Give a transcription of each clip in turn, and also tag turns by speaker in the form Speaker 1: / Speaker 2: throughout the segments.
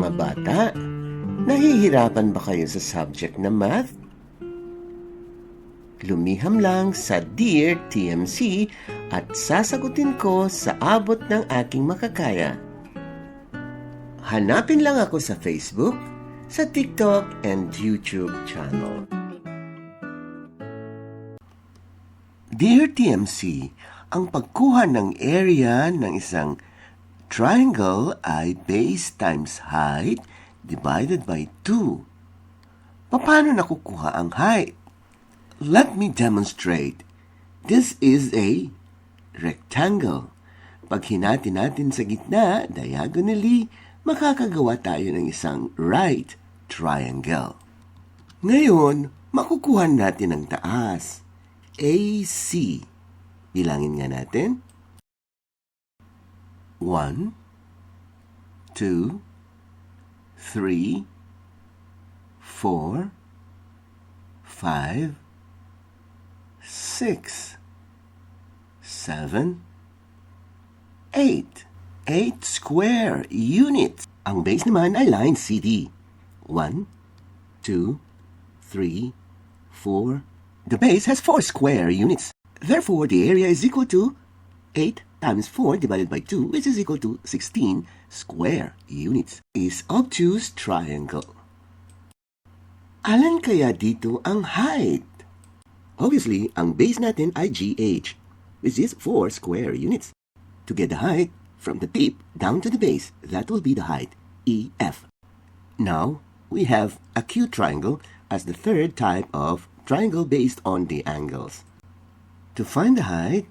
Speaker 1: Mga bata, nahihirapan ba kayo sa subject na math? Lumiham lang sa Dear TMC at sasagutin ko sa abot ng aking makakaya. Hanapin lang ako sa Facebook, sa TikTok and YouTube channel. Dear TMC, ang pagkuha ng area ng isang triangle ay base times height divided by 2. Paano nakukuha ang height? Let me demonstrate. This is a rectangle. Pag hinati natin sa gitna, diagonally, makakagawa tayo ng isang right triangle. Ngayon, makukuha natin ang taas. AC. Bilangin nga natin. 1, 2, 3, 4, 5, 6, 7, 8. 8 square units. Ang base naman ay line CD. 1, 2, 3, 4. The base has 4 square units. Therefore, the area is equal to 8 times 4 divided by 2, which is equal to 16 square units. Is obtuse triangle. Alin kaya dito ang height? Obviously, ang base natin ay GH, which is 4 square units. To get the height from the tip down to the base, that will be the height, EF. Now, we have a acute triangle as the third type of triangle based on the angles. To find the height,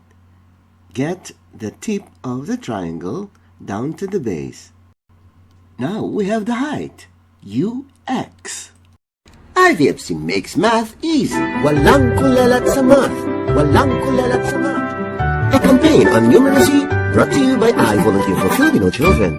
Speaker 1: get the tip of the triangle down to the base. Now we have the height, UX. IVFC makes math easy. Walang kulelat sa math. Walang kulelat sa math. A campaign on numeracy brought to you by I Volunteer for Filipino Children.